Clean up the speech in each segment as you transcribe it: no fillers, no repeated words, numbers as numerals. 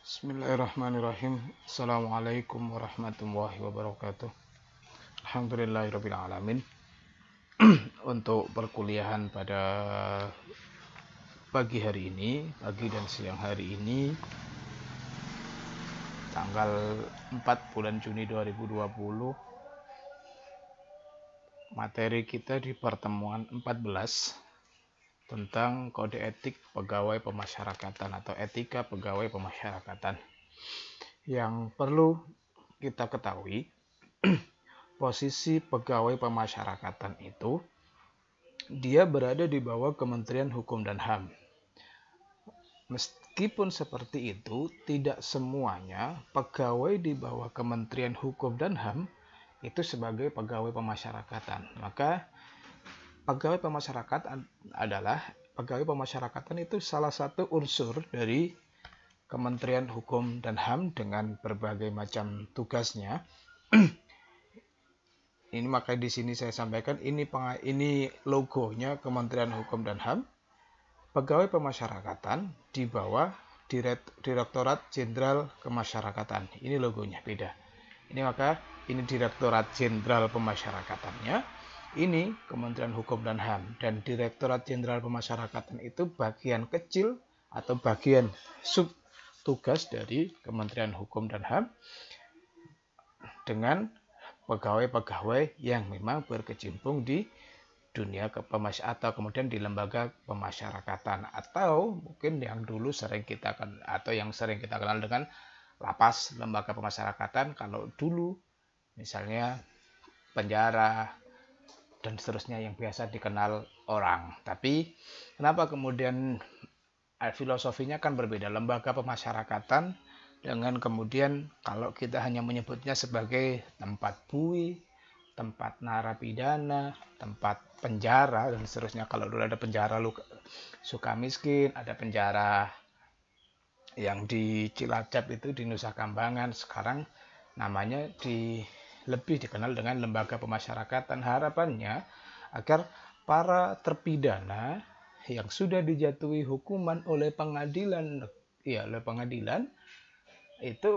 Bismillahirrahmanirrahim. Assalamualaikum warahmatullahi wabarakatuh. Alhamdulillahirabbil alamin. Untuk perkuliahan pada pagi hari ini, pagi dan siang hari ini, tanggal 4 bulan Juni 2020, materi kita di pertemuan 14 tentang kode etik pegawai pemasyarakatan atau etika pegawai pemasyarakatan. Yang perlu kita ketahui, posisi pegawai pemasyarakatan itu dia berada di bawah Kementerian Hukum dan HAM. Meskipun seperti itu, tidak semuanya pegawai di bawah Kementerian Hukum dan HAM itu sebagai pegawai pemasyarakatan. Maka pegawai pemasyarakatan adalah pegawai pemasyarakatan itu salah satu unsur dari Kementerian Hukum dan HAM dengan berbagai macam tugasnya. Ini makanya di sini saya sampaikan ini logonya Kementerian Hukum dan HAM. Pegawai pemasyarakatan di bawah Direktorat Jenderal Kemasyarakatan. Ini logonya beda. Ini Direktorat Jenderal Pemasярakatannya. Ini Kementerian Hukum dan HAM, dan Direktorat Jenderal Pemasyarakatan itu bagian kecil atau bagian sub tugas dari Kementerian Hukum dan HAM dengan pegawai-pegawai yang memang berkecimpung di dunia atau kemudian di lembaga pemasyarakatan, atau mungkin yang dulu sering kita kenal dengan lapas, lembaga pemasyarakatan. Kalau dulu misalnya penjara dan seterusnya yang biasa dikenal orang. Tapi kenapa kemudian filosofinya kan berbeda? Lembaga pemasyarakatan dengan kemudian kalau kita hanya menyebutnya sebagai tempat bui, tempat narapidana, tempat penjara dan seterusnya. Kalau dulu ada penjara Sukamiskin, ada penjara yang di Cilacap itu di Nusa Kambangan, sekarang namanya lebih dikenal dengan lembaga pemasyarakatan. Harapannya agar para terpidana yang sudah dijatuhi hukuman oleh pengadilan itu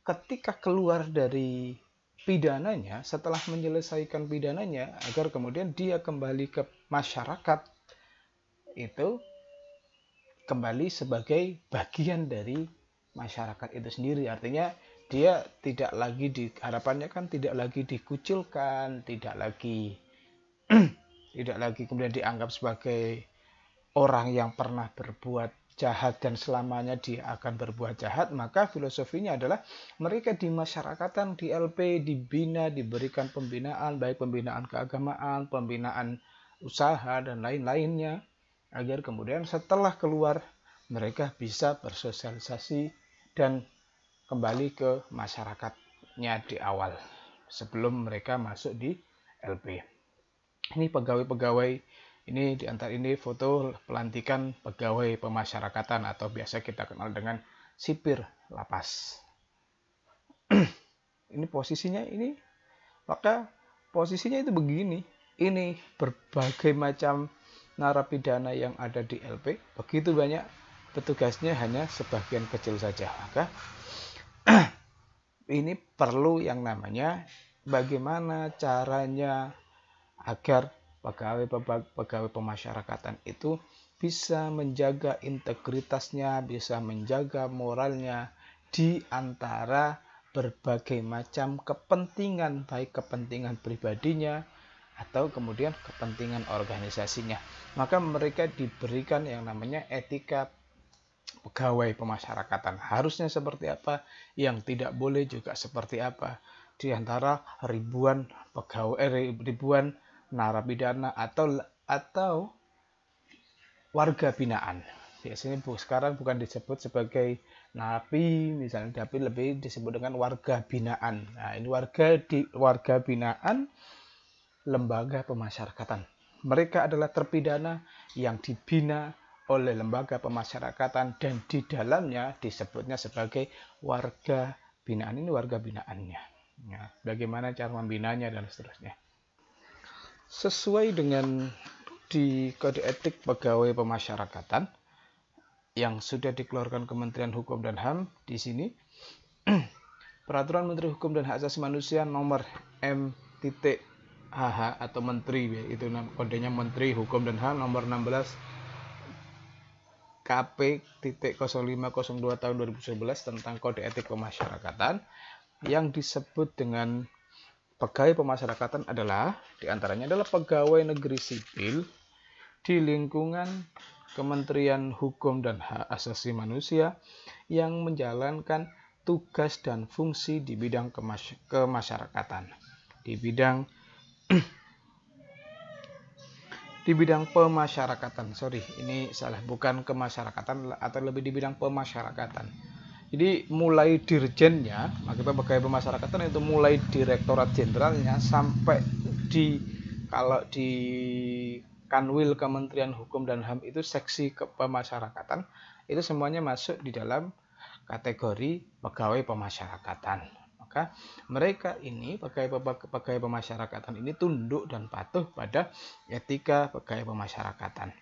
ketika keluar dari pidananya, setelah menyelesaikan pidananya, agar kemudian dia kembali ke masyarakat, itu kembali sebagai bagian dari masyarakat itu sendiri. Artinya dia harapannya kan tidak lagi dikucilkan, tidak lagi kemudian dianggap sebagai orang yang pernah berbuat jahat dan selamanya dia akan berbuat jahat. Maka filosofinya adalah mereka di masyarakatan, di LP, dibina, diberikan pembinaan, baik pembinaan keagamaan, pembinaan usaha, dan lain-lainnya, agar kemudian setelah keluar mereka bisa bersosialisasi dan kembali ke masyarakatnya di awal sebelum mereka masuk di LP. Ini pegawai-pegawai. Ini diantar ini foto pelantikan pegawai pemasyarakatan atau biasa kita kenal dengan sipir lapas. Ini posisinya maka posisinya itu begini. Ini berbagai macam narapidana yang ada di LP, begitu banyak, petugasnya hanya sebagian kecil saja. Maka ini perlu yang namanya bagaimana caranya agar pegawai pemasyarakatan itu bisa menjaga integritasnya, bisa menjaga moralnya di antara berbagai macam kepentingan, baik kepentingan pribadinya atau kemudian kepentingan organisasinya. Maka mereka diberikan yang namanya etika pegawai pemasyarakatan. Harusnya seperti apa, yang tidak boleh juga seperti apa. Di antara ribuan narapidana atau warga binaan. Biasanya sekarang bukan disebut sebagai napi misalnya, tapi lebih disebut dengan warga binaan. Nah, ini warga binaan lembaga pemasyarakatan. Mereka adalah terpidana yang dibina oleh lembaga pemasyarakatan dan di dalamnya disebutnya sebagai warga binaan. Ini warga binaannya. Ya, bagaimana cara membinanya dan seterusnya. Sesuai dengan di kode etik pegawai pemasyarakatan, yang sudah dikeluarkan Kementerian Hukum dan HAM di sini. Peraturan Menteri Hukum dan Hak Asasi Manusia nomor M.HH atau Menteri, itu kodenya Menteri Hukum dan HAM nomor 16 KP.0502 tahun 2011 tentang kode etik pemasyarakatan. Yang disebut dengan pegawai pemasyarakatan adalah diantaranya adalah pegawai negeri sipil di lingkungan Kementerian Hukum dan Hak Asasi Manusia yang menjalankan tugas dan fungsi di bidang kemasyarakatan, di bidang pemasyarakatan. Ini salah, bukan kemasyarakatan, atau lebih di bidang pemasyarakatan. Jadi mulai dirjennya, pegawai pemasyarakatan itu mulai direktorat jenderalnya sampai kalau di Kanwil Kementerian Hukum dan HAM itu seksi pemasyarakatan, itu semuanya masuk di dalam kategori pegawai pemasyarakatan. Maka mereka ini pegawai pemasyarakatan ini tunduk dan patuh pada etika pegawai pemasyarakatan.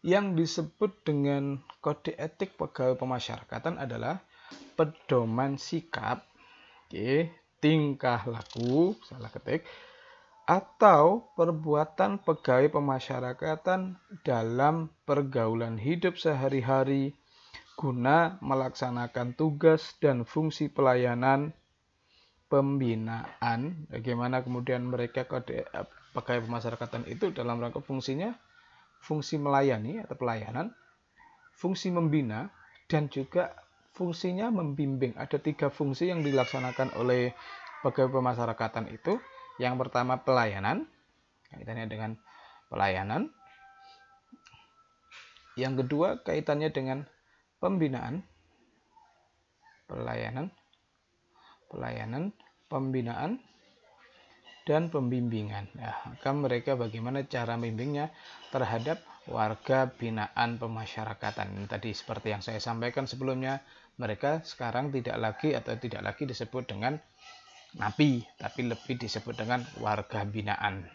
Yang disebut dengan kode etik pegawai pemasyarakatan adalah pedoman sikap, tingkah laku, salah ketik, atau perbuatan pegawai pemasyarakatan dalam pergaulan hidup sehari-hari guna melaksanakan tugas dan fungsi pelayanan pembinaan. Bagaimana kemudian mereka pegawai pemasyarakatan itu dalam rangka fungsinya, fungsi melayani atau pelayanan, fungsi membina, dan juga fungsinya membimbing. Ada 3 fungsi yang dilaksanakan oleh pegawai pemasyarakatan itu. Yang pertama pelayanan, kaitannya dengan pelayanan. Yang kedua kaitannya dengan pembinaan, pembinaan, dan pembimbingan. Maka mereka bagaimana cara membimbingnya terhadap warga binaan pemasyarakatan. Tadi seperti yang saya sampaikan sebelumnya, mereka sekarang tidak lagi disebut dengan napi, tapi lebih disebut dengan warga binaan.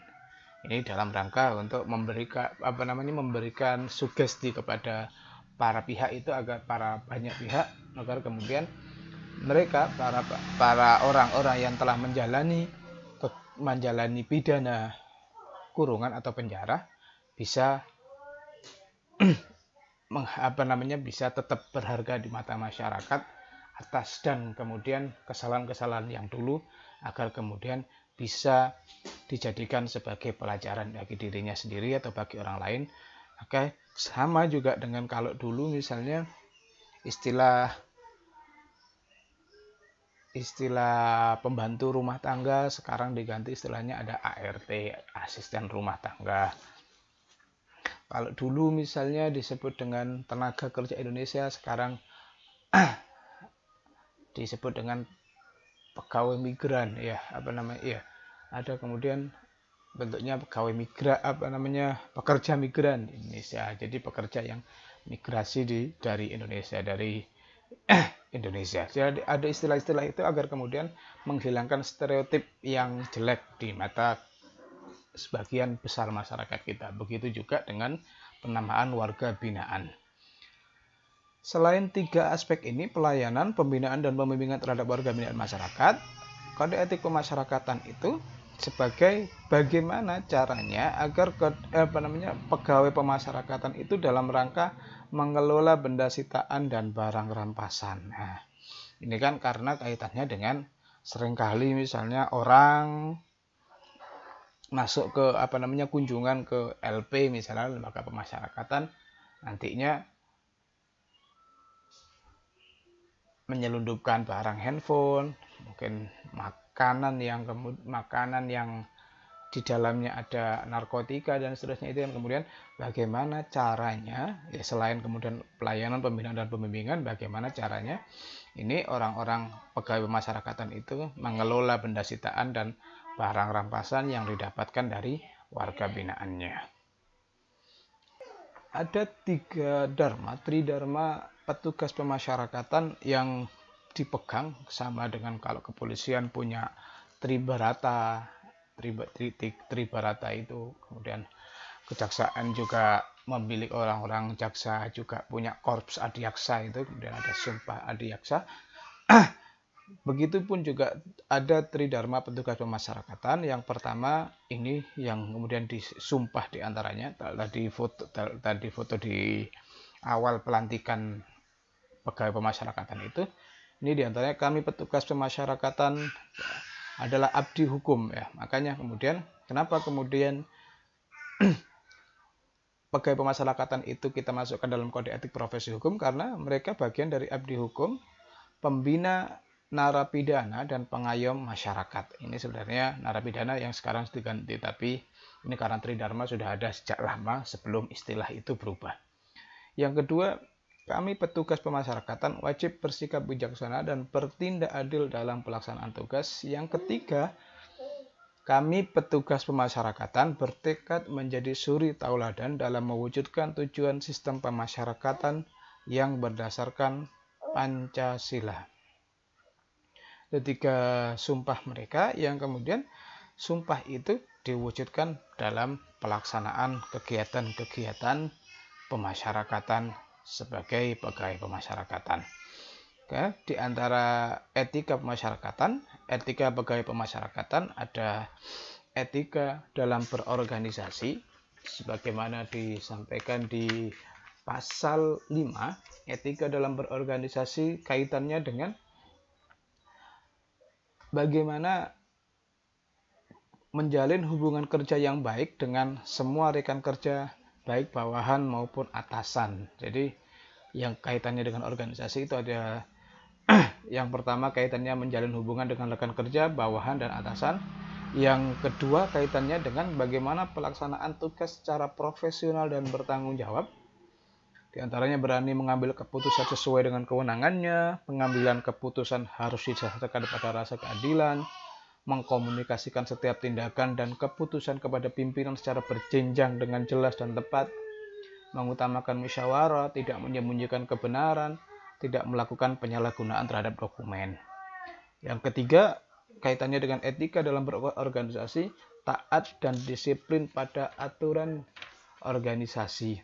Ini dalam rangka untuk memberikan sugesti kepada para pihak itu, agar banyak pihak, agar kemudian mereka para orang-orang yang telah menjalani pidana kurungan atau penjara bisa bisa tetap berharga di mata masyarakat atas dan kemudian kesalahan-kesalahan yang dulu, agar kemudian bisa dijadikan sebagai pelajaran bagi dirinya sendiri atau bagi orang lain. Maka sama juga dengan kalau dulu misalnya istilah pembantu rumah tangga, sekarang diganti istilahnya ada ART, asisten rumah tangga. Kalau dulu misalnya disebut dengan tenaga kerja Indonesia, sekarang disebut dengan pegawai migran, ada kemudian bentuknya pegawai pekerja migran di Indonesia. Jadi pekerja yang migrasi dari Indonesia, Indonesia. Jadi ada istilah-istilah itu agar kemudian menghilangkan stereotip yang jelek di mata sebagian besar masyarakat kita. Begitu juga dengan penamaan warga binaan. Selain 3 aspek ini, pelayanan, pembinaan, dan pembimbingan terhadap warga binaan masyarakat, kode etik pemasyarakatan itu sebagai bagaimana caranya agar pegawai pemasyarakatan itu dalam rangka mengelola benda sitaan dan barang rampasan. Nah, ini kan karena kaitannya dengan seringkali misalnya orang masuk ke kunjungan ke LP misalnya, lembaga pemasyarakatan, nantinya menyelundupkan barang handphone, mungkin makanan yang di dalamnya ada narkotika dan seterusnya. Itu kan kemudian bagaimana caranya, selain kemudian pelayanan, pembinaan, dan pembimbingan, bagaimana caranya ini orang-orang pegawai pemasyarakatan itu mengelola benda sitaan dan barang rampasan yang didapatkan dari warga binaannya. Ada 3 tridharma petugas pemasyarakatan yang dipegang, sama dengan kalau kepolisian punya Tribarata itu, kemudian kejaksaan juga memilih orang-orang jaksa juga punya korps adiaksa itu, kemudian ada sumpah adiaksa. Begitupun juga ada tridharma petugas pemasyarakatan. Yang pertama ini yang kemudian disumpah diantaranya tadi foto di awal pelantikan pegawai pemasyarakatan itu. Ini diantaranya kami petugas pemasyarakatan adalah abdi hukum ya. Makanya kemudian kenapa kemudian pegawai pemasyarakatan itu kita masukkan dalam kode etik profesi hukum, karena mereka bagian dari abdi hukum, pembina narapidana dan pengayom masyarakat. Ini sebenarnya narapidana yang sekarang diganti, tapi ini karena tridharma sudah ada sejak lama sebelum istilah itu berubah. Yang kedua, kami petugas pemasyarakatan wajib bersikap bijaksana dan bertindak adil dalam pelaksanaan tugas. Yang ketiga, kami petugas pemasyarakatan bertekad menjadi suri tauladan dalam mewujudkan tujuan sistem pemasyarakatan yang berdasarkan Pancasila. Ketiga sumpah mereka yang kemudian sumpah itu diwujudkan dalam pelaksanaan kegiatan-kegiatan pemasyarakatan sebagai pegawai pemasyarakatan. Oke, di antara etika pemasyarakatan, etika pegawai pemasyarakatan ada etika dalam berorganisasi sebagaimana disampaikan di pasal 5. Etika dalam berorganisasi kaitannya dengan bagaimana menjalin hubungan kerja yang baik dengan semua rekan kerja, baik bawahan maupun atasan. Jadi yang kaitannya dengan organisasi itu ada yang pertama kaitannya menjalin hubungan dengan rekan kerja, bawahan, dan atasan. Yang kedua kaitannya dengan bagaimana pelaksanaan tugas secara profesional dan bertanggung jawab. Di antaranya berani mengambil keputusan sesuai dengan kewenangannya, pengambilan keputusan harus didasarkan pada rasa keadilan, mengkomunikasikan setiap tindakan dan keputusan kepada pimpinan secara berjenjang dengan jelas dan tepat, mengutamakan musyawarah, tidak menyembunyikan kebenaran, tidak melakukan penyalahgunaan terhadap dokumen. Yang ketiga, kaitannya dengan etika dalam berorganisasi, taat dan disiplin pada aturan organisasi.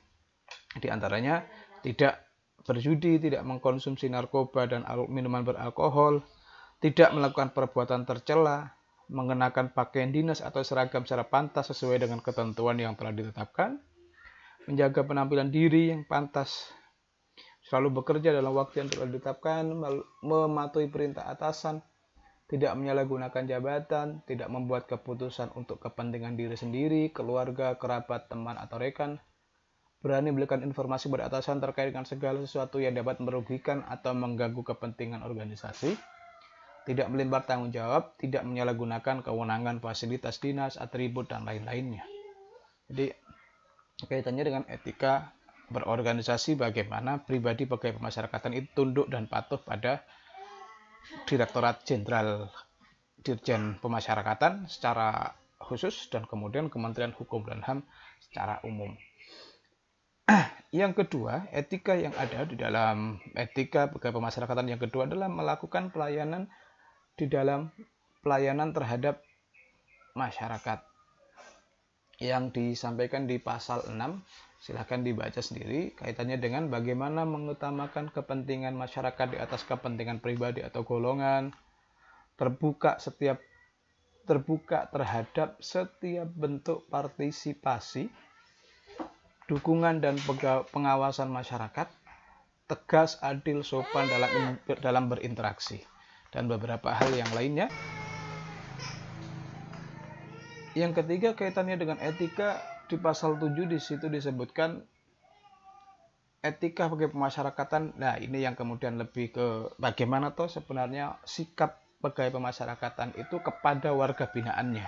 Di antaranya tidak berjudi, tidak mengkonsumsi narkoba dan minuman beralkohol, tidak melakukan perbuatan tercela, mengenakan pakaian dinas atau seragam secara pantas sesuai dengan ketentuan yang telah ditetapkan, menjaga penampilan diri yang pantas, selalu bekerja dalam waktu yang telah ditetapkan, mematuhi perintah atasan, tidak menyalahgunakan jabatan, tidak membuat keputusan untuk kepentingan diri sendiri, keluarga, kerabat, teman, atau rekan, berani memberikan informasi pada atasan terkait dengan segala sesuatu yang dapat merugikan atau mengganggu kepentingan organisasi, tidak melempar tanggung jawab, tidak menyalahgunakan kewenangan fasilitas dinas, atribut, dan lain-lainnya. Jadi kaitannya dengan etika berorganisasi, bagaimana pribadi pegawai pemasyarakatan itu tunduk dan patuh pada Direktorat Jenderal Dirjen Pemasyarakatan secara khusus dan kemudian Kementerian Hukum dan HAM secara umum. Yang kedua, etika yang ada di dalam etika pegawai pemasyarakatan yang kedua adalah melakukan pelayanan di dalam pelayanan terhadap masyarakat. Yang disampaikan di pasal 6, silahkan dibaca sendiri, kaitannya dengan bagaimana mengutamakan kepentingan masyarakat di atas kepentingan pribadi atau golongan, terbuka terhadap setiap bentuk partisipasi, dukungan dan pengawasan masyarakat, tegas, adil, sopan dalam berinteraksi, dan beberapa hal yang lainnya. Yang ketiga kaitannya dengan etika di pasal 7, di situ disebutkan etika bagi pemasyarakatan. Nah, ini yang kemudian lebih ke bagaimana toh sebenarnya sikap pegawai pemasyarakatan itu kepada warga binaannya.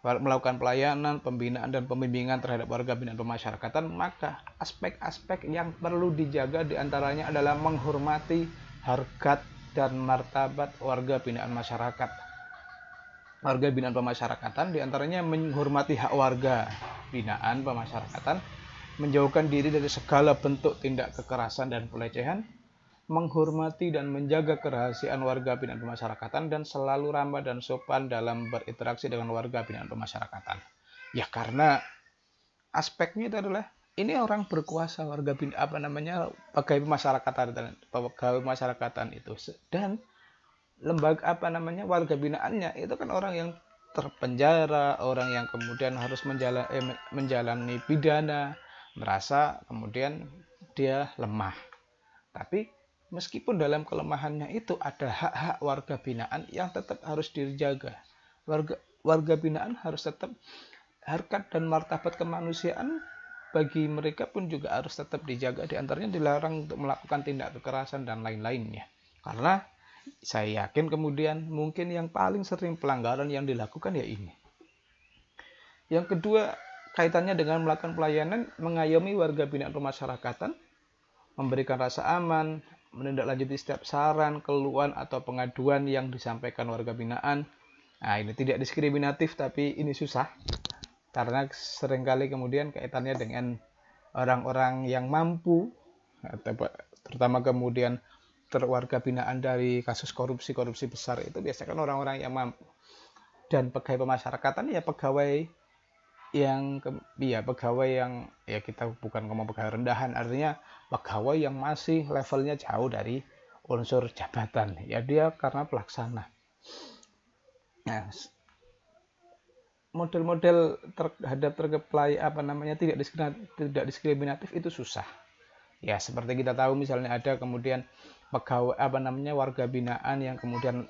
Melakukan pelayanan, pembinaan, dan pembimbingan terhadap warga binaan pemasyarakatan, maka aspek-aspek yang perlu dijaga diantaranya adalah menghormati harkat dan martabat warga binaan masyarakat. Warga binaan pemasyarakatan diantaranya menghormati hak warga binaan pemasyarakatan, menjauhkan diri dari segala bentuk tindak kekerasan dan pelecehan, menghormati dan menjaga kerahasiaan warga binaan pemasyarakatan, dan selalu ramah dan sopan dalam berinteraksi dengan warga binaan pemasyarakatan. Ya, karena aspeknya itu adalah ini orang berkuasa, warga pegawai pemasyarakatan itu, dan lembaga warga binaannya itu kan orang yang terpenjara, orang yang kemudian harus menjalani pidana, merasa kemudian dia lemah. Tapi meskipun dalam kelemahannya itu ada hak-hak warga binaan yang tetap harus dijaga. Warga binaan harus tetap, harkat dan martabat kemanusiaan bagi mereka pun juga harus tetap dijaga. Di antaranya dilarang untuk melakukan tindak kekerasan dan lain-lainnya. Karena saya yakin kemudian mungkin yang paling sering pelanggaran yang dilakukan ya ini. Yang kedua, kaitannya dengan melakukan pelayanan, mengayomi warga binaan pemasyarakatan, memberikan rasa aman, menindaklanjuti setiap saran, keluhan, atau pengaduan yang disampaikan warga binaan. Nah, ini tidak diskriminatif, tapi ini susah. Karena seringkali kemudian kaitannya dengan orang-orang yang mampu, terutama kemudian warga binaan dari kasus korupsi besar itu biasanya kan orang-orang yang mampu. Dan pegawai pemasyarakatan ya pegawai yang ya kita bukan ngomong pegawai rendahan, artinya pegawai yang masih levelnya jauh dari unsur jabatan, ya dia karena pelaksana. Nah, model-model terhadap tidak diskriminatif itu susah. Ya seperti kita tahu misalnya ada kemudian pegawai warga binaan yang kemudian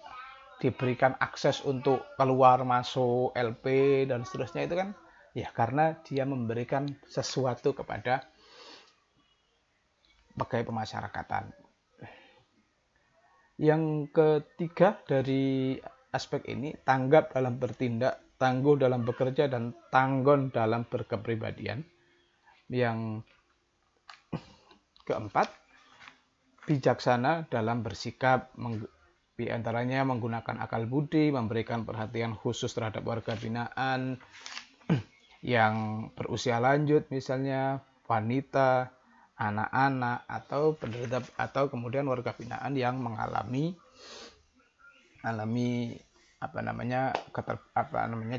diberikan akses untuk keluar masuk LP dan seterusnya, itu kan ya karena dia memberikan sesuatu kepada pegawai pemasyarakatan. Yang ketiga dari aspek ini, tanggap dalam bertindak, tangguh dalam bekerja, dan tanggon dalam berkepribadian. Yang keempat, bijaksana dalam bersikap, di antaranya menggunakan akal budi, memberikan perhatian khusus terhadap warga binaan yang berusia lanjut, misalnya wanita, anak-anak, atau penderita, atau kemudian warga binaan yang mengalami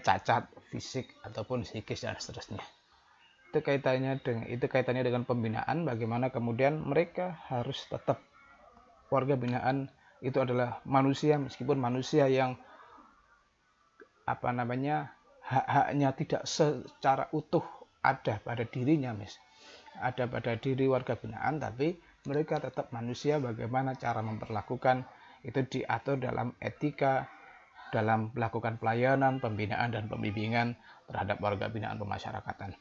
cacat fisik ataupun psikis dan seterusnya. Itu kaitannya dengan pembinaan, bagaimana kemudian mereka harus tetap, warga binaan itu adalah manusia, meskipun manusia yang hak-haknya tidak secara utuh ada pada dirinya, ada pada diri warga binaan, tapi mereka tetap manusia. Bagaimana cara memperlakukan itu diatur dalam etika, dalam melakukan pelayanan, pembinaan, dan pembimbingan terhadap warga binaan pemasyarakatan.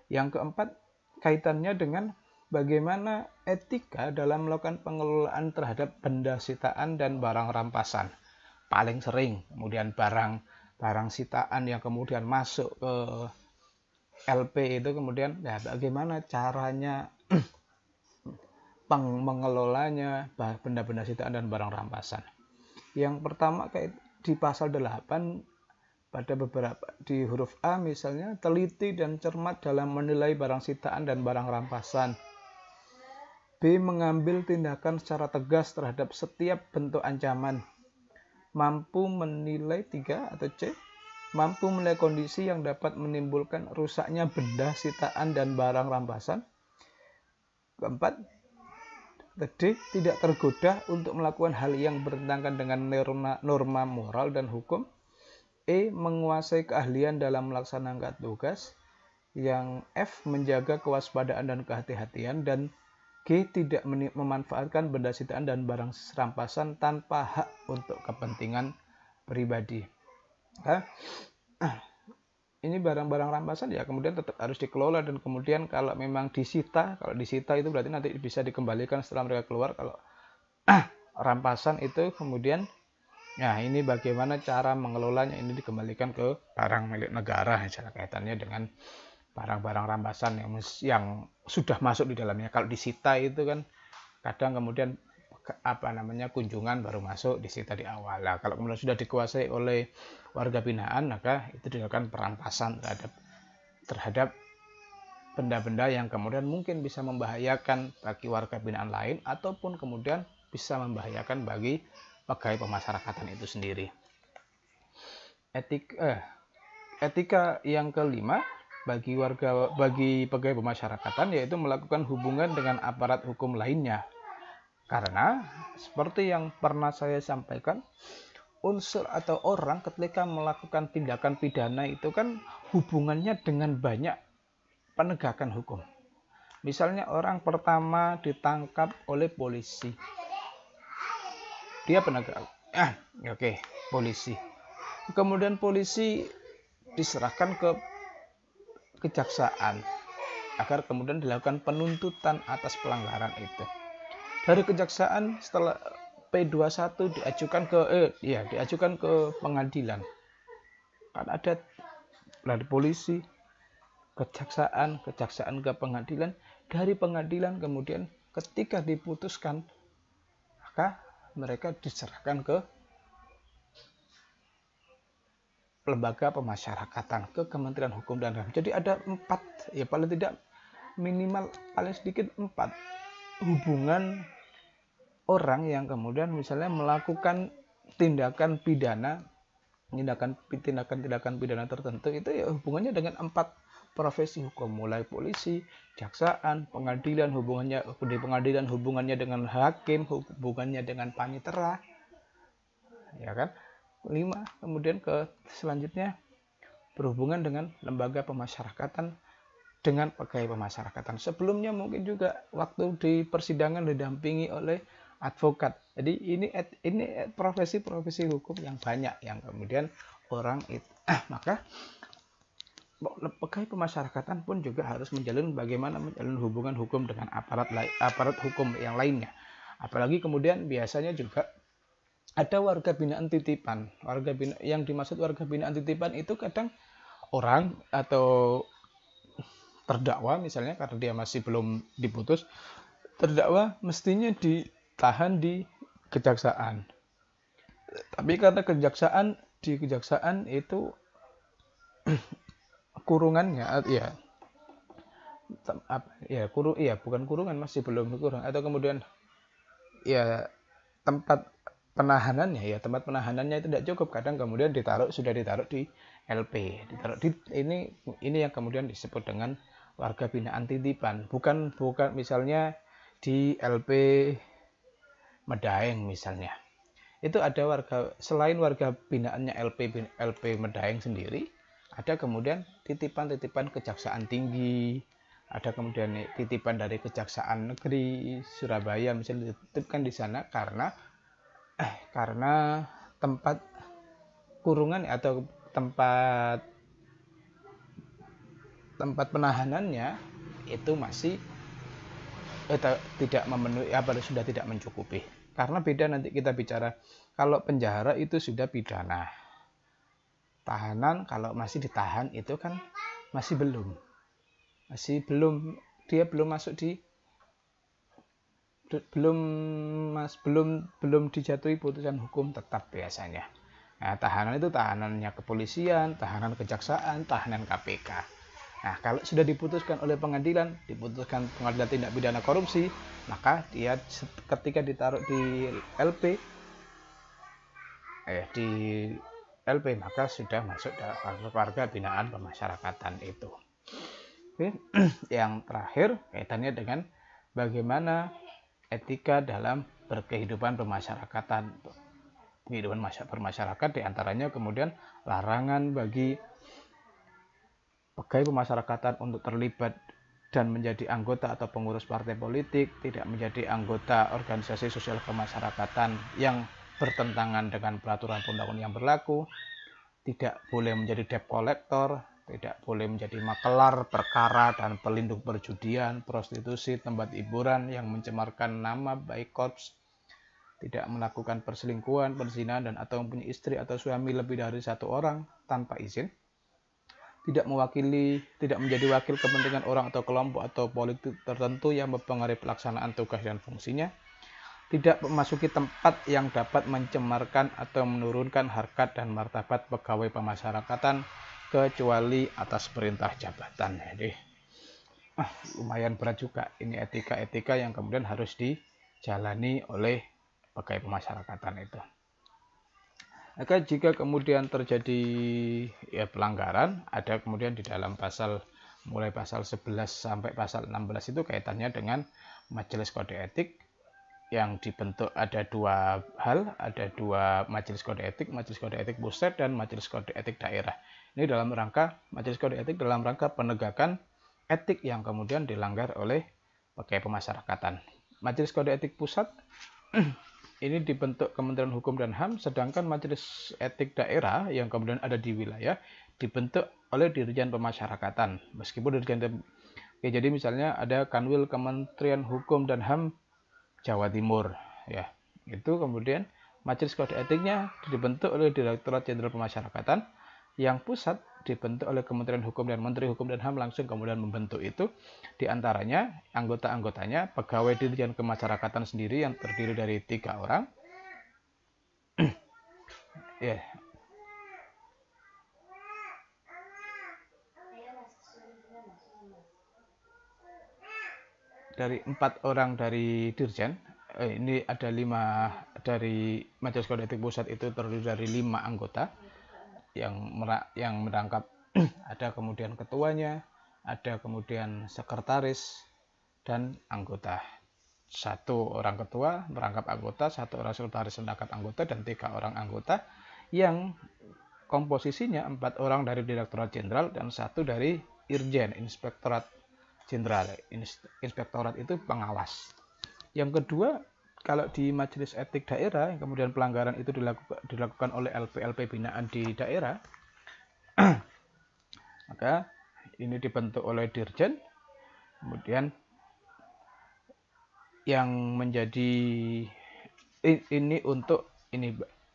Yang keempat, kaitannya dengan bagaimana etika dalam melakukan pengelolaan terhadap benda sitaan dan barang rampasan. Paling sering kemudian barang sitaan yang kemudian masuk ke LP itu kemudian ya bagaimana caranya mengelolanya, benda-benda sitaan dan barang rampasan. Yang pertama di pasal 8 pada di huruf A misalnya, teliti dan cermat dalam menilai barang sitaan dan barang rampasan. B. Mengambil tindakan secara tegas terhadap setiap bentuk ancaman. Mampu menilai 3 atau C. Mampu menilai kondisi yang dapat menimbulkan rusaknya benda sitaan dan barang rampasan. Keempat, D. Tidak tergoda untuk melakukan hal yang bertentangan dengan norma moral dan hukum. E. Menguasai keahlian dalam melaksanakan tugas. Yang F. Menjaga kewaspadaan dan kehati-hatian. Dan G. Tidak memanfaatkan benda sitaan dan barang rampasan tanpa hak untuk kepentingan pribadi. Ini barang-barang rampasan ya kemudian tetap harus dikelola, dan kemudian kalau memang disita, itu berarti nanti bisa dikembalikan setelah mereka keluar. Kalau rampasan itu kemudian, nah ini bagaimana cara mengelolanya, ini dikembalikan ke barang milik negara, misalnya kaitannya dengan barang-barang rampasan yang sudah masuk di dalamnya. Kalau disita itu kan kadang kemudian kunjungan baru masuk, disita di awal. Nah, kalau kemudian sudah dikuasai oleh warga binaan, maka itu dilakukan perampasan terhadap benda-benda yang kemudian mungkin bisa membahayakan bagi warga binaan lain ataupun kemudian bisa membahayakan bagi pegawai pemasyarakatan itu sendiri. Etika yang kelima, bagi pegawai pemasyarakatan, yaitu melakukan hubungan dengan aparat hukum lainnya. Karena seperti yang pernah saya sampaikan, unsur atau orang ketika melakukan tindakan pidana itu kan hubungannya dengan banyak penegakan hukum. Misalnya orang pertama ditangkap oleh polisi, dia penegak, polisi. Kemudian polisi diserahkan ke kejaksaan agar kemudian dilakukan penuntutan atas pelanggaran itu. Dari kejaksaan setelah P21 diajukan ke pengadilan. Kan ada dari polisi, kejaksaan ke pengadilan, dari pengadilan kemudian ketika diputuskan maka mereka diserahkan ke lembaga pemasyarakatan, ke Kementerian Hukum dan HAM. Jadi ada 4, ya paling tidak minimal paling sedikit 4 hubungan orang yang kemudian misalnya melakukan tindakan pidana, tindakan pidana tertentu, itu ya hubungannya dengan 4 profesi hukum, mulai polisi, jaksaan, pengadilan, hubungannya dengan hakim, hubungannya dengan panitera, ya kan? 5, kemudian selanjutnya berhubungan dengan lembaga pemasyarakatan dengan pegawai pemasyarakatan. Sebelumnya mungkin juga waktu di persidangan didampingi oleh advokat. Jadi ini profesi-profesi hukum yang banyak yang kemudian orang itu maka pegawai pemasyarakatan pun juga harus bagaimana menjalin hubungan hukum dengan aparat hukum yang lainnya. Apalagi kemudian biasanya juga ada warga binaan titipan. Yang dimaksud warga binaan titipan itu kadang orang atau terdakwa misalnya, karena dia masih belum diputus, terdakwa mestinya ditahan di kejaksaan. Tapi karena di kejaksaan itu kurungannya bukan kurungan, masih belum kurung, atau kemudian ya tempat penahanannya itu tidak cukup, kadang kemudian sudah ditaruh di LP, ini yang kemudian disebut dengan warga binaan titipan. Bukan misalnya di LP Medaeng misalnya, itu ada selain warga binaannya LP Medaeng sendiri, ada kemudian titipan kejaksaan tinggi, ada kemudian titipan dari Kejaksaan Negeri Surabaya misalnya dititipkan di sana karena tempat kurungan atau tempat penahanannya itu masih tidak memenuhi sudah tidak mencukupi. Karena beda nanti kita bicara, kalau penjara itu sudah pidana, tahanan kalau masih ditahan itu kan masih belum dia belum masuk di belum dijatuhi putusan hukum tetap biasanya. Nah, tahanan itu tahanannya kepolisian, tahanan kejaksaan, tahanan KPK. Nah, kalau sudah diputuskan oleh pengadilan tindak pidana korupsi, maka dia ketika ditaruh di LP maka sudah masuk dalam warga binaan pemasyarakatan itu. Oke. Yang terakhir kaitannya dengan bagaimana etika dalam berkehidupan bermasyarakat, diantaranya kemudian larangan bagi pegawai pemasyarakatan untuk terlibat dan menjadi anggota atau pengurus partai politik, tidak menjadi anggota organisasi sosial kemasyarakatan yang bertentangan dengan peraturan perundang-undangan yang berlaku, tidak boleh menjadi debt collector, tidak boleh menjadi makelar perkara dan pelindung perjudian, prostitusi, tempat hiburan yang mencemarkan nama baik korps, tidak melakukan perselingkuhan, perzinahan, dan atau mempunyai istri atau suami lebih dari 1 orang tanpa izin, tidak menjadi wakil kepentingan orang atau kelompok atau politik tertentu yang mempengaruhi pelaksanaan tugas dan fungsinya, tidak memasuki tempat yang dapat mencemarkan atau menurunkan harkat dan martabat pegawai pemasyarakatan kecuali atas perintah jabatan. Jadi lumayan berat juga ini etika-etika yang kemudian harus dijalani oleh pegawai pemasyarakatan itu. Maka jika kemudian terjadi pelanggaran, ada kemudian di dalam pasal mulai pasal 11 sampai pasal 16 itu kaitannya dengan majelis kode etik yang dibentuk. Ada dua hal, ada dua majelis kode etik pusat dan majelis kode etik daerah. Ini dalam rangka majelis kode etik dalam rangka penegakan etik yang kemudian dilanggar oleh pegawai pemasyarakatan. Majelis kode etik pusat ini dibentuk Kementerian Hukum dan HAM, sedangkan majelis etik daerah yang kemudian ada di wilayah dibentuk oleh Dirjen Pemasyarakatan. Meskipun jadi misalnya ada Kanwil Kementerian Hukum dan HAM Jawa Timur, ya, itu kemudian majelis kode etiknya dibentuk oleh Direktorat Jenderal Pemasyarakatan, yang pusat dibentuk oleh Kementerian Hukum dan Menteri Hukum dan HAM langsung kemudian membentuk itu. Di antaranya anggota-anggotanya pegawai Dirjen Pemasyarakatan sendiri yang terdiri dari 3 orang. Ya. Dari 4 orang dari Dirjen, ini ada 5 dari Majelis Kode Etik Pusat itu terdiri dari 5 anggota yang merangkap ada kemudian ketuanya, ada kemudian sekretaris dan anggota. 1 orang ketua merangkap anggota, 1 orang sekretaris merangkap anggota, dan 3 orang anggota yang komposisinya 4 orang dari Direktorat Jenderal dan 1 dari Irjen, Inspektorat Jenderal. Inspektorat itu pengawas. Yang kedua, kalau di majelis etik daerah yang kemudian pelanggaran itu dilakukan oleh LP binaan di daerah, maka ini dibentuk oleh Dirjen. Kemudian yang menjadi ini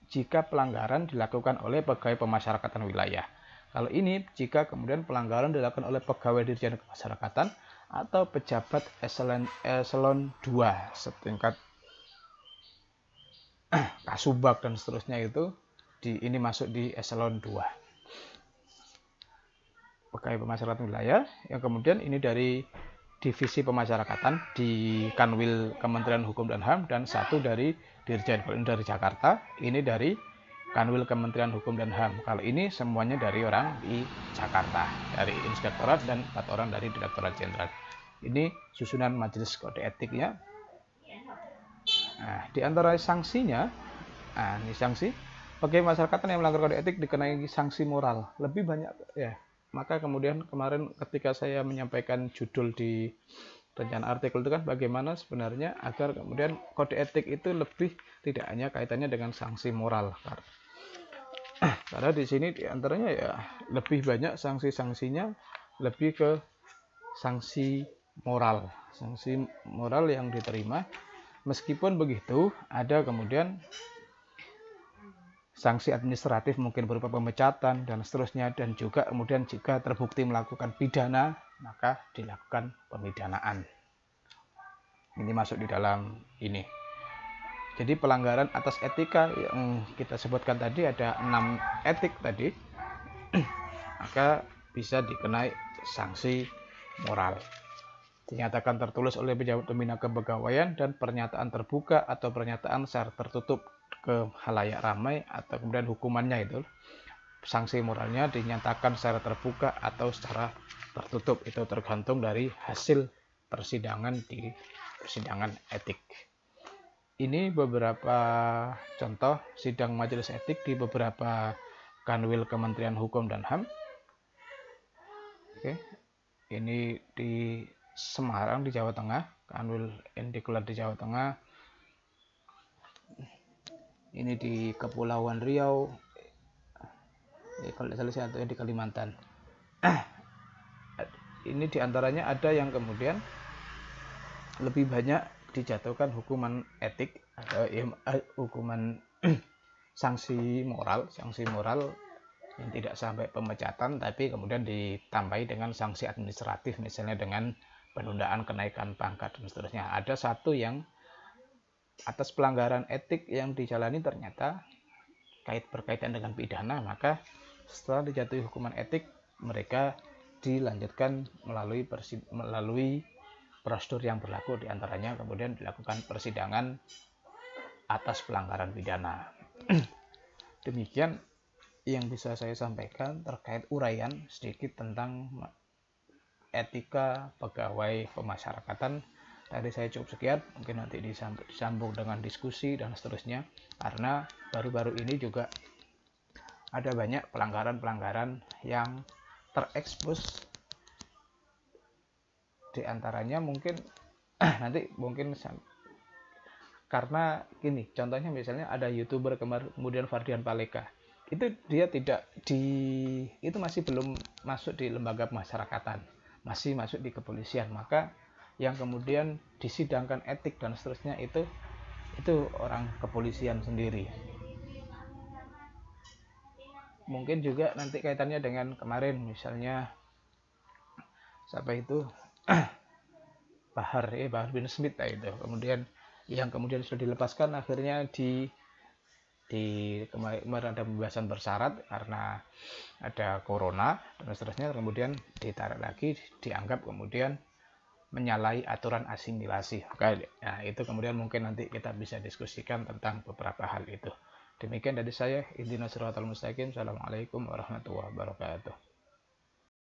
jika pelanggaran dilakukan oleh pegawai pemasyarakatan wilayah. Kalau ini jika kemudian pelanggaran dilakukan oleh pegawai Dirjen Pemasyarakatan atau pejabat eselon 2 setingkat kasubag dan seterusnya, itu ini masuk di eselon 2. Pegawai pemasyarakatan wilayah yang kemudian ini dari divisi pemasyarakatan di Kanwil Kementerian Hukum dan HAM, dan 1 dari Dirjen. Kalau ini dari Jakarta, ini dari Kanwil Kementerian Hukum dan HAM. Kalau ini semuanya dari orang di Jakarta, dari Inspektorat, dan 4 orang dari Direktorat Jenderal. Ini susunan majelis kode etiknya. Nah, di antara sanksinya, ini sanksi pegawai masyarakat yang melanggar kode etik dikenai sanksi moral. Lebih banyak ya. Maka kemudian kemarin ketika saya menyampaikan judul di rencana artikel itu kan bagaimana sebenarnya agar kemudian kode etik itu lebih tidak hanya kaitannya dengan sanksi moral. Karena di sini diantaranya ya lebih banyak sanksi-sanksinya lebih ke sanksi moral yang diterima. Meskipun begitu, ada kemudian sanksi administratif mungkin berupa pemecatan dan seterusnya, dan juga kemudian jika terbukti melakukan pidana maka dilakukan pemidanaan. Ini masuk di dalam ini. Jadi pelanggaran atas etika yang kita sebutkan tadi ada 6 etik tadi, maka bisa dikenai sanksi moral. Dinyatakan tertulis oleh pejabat pembina kepegawaian dan pernyataan terbuka atau pernyataan secara tertutup ke khalayak ramai, atau kemudian hukumannya itu sanksi moralnya dinyatakan secara terbuka atau secara tertutup, itu tergantung dari hasil persidangan di persidangan etik. Ini beberapa contoh sidang majelis etik di beberapa Kanwil Kementerian Hukum dan HAM. Oke. Ini di Semarang di Jawa Tengah, Kanwil yang digelar di Jawa Tengah. Ini di Kepulauan Riau, kalau tidak salah di Kalimantan. Ini diantaranya ada yang kemudian lebih banyak dijatuhkan hukuman etik atau hukuman sanksi moral yang tidak sampai pemecatan, tapi kemudian ditambahi dengan sanksi administratif, misalnya dengan penundaan kenaikan pangkat dan seterusnya. Ada 1 yang atas pelanggaran etik yang dijalani ternyata berkaitan dengan pidana, maka setelah dijatuhi hukuman etik mereka dilanjutkan melalui prosedur yang berlaku, diantaranya kemudian dilakukan persidangan atas pelanggaran pidana. Demikian yang bisa saya sampaikan terkait uraian sedikit tentang etika pegawai pemasyarakatan. Tadi saya cukup sekian, mungkin nanti disambung dengan diskusi dan seterusnya, karena baru-baru ini juga ada banyak pelanggaran-pelanggaran yang terekspos. Di antaranya mungkin nanti mungkin karena gini, contohnya misalnya ada YouTuber kemudian Fardian Paleka. Itu dia tidak itu masih belum masuk di lembaga pemasyarakatan, masih masuk di kepolisian. Maka yang kemudian disidangkan etik dan seterusnya itu orang kepolisian sendiri. Mungkin juga nanti kaitannya dengan kemarin misalnya siapa itu Bahar bin Smith itu, kemudian yang kemudian sudah dilepaskan akhirnya kemarin ada pembebasan bersyarat karena ada corona dan seterusnya, kemudian ditarik lagi, dianggap kemudian menyalahi aturan asimilasi. Nah, itu kemudian mungkin nanti kita bisa diskusikan tentang beberapa hal itu. Demikian dari saya, ihdinas siratal mustaqim. Assalamualaikum warahmatullahi wabarakatuh.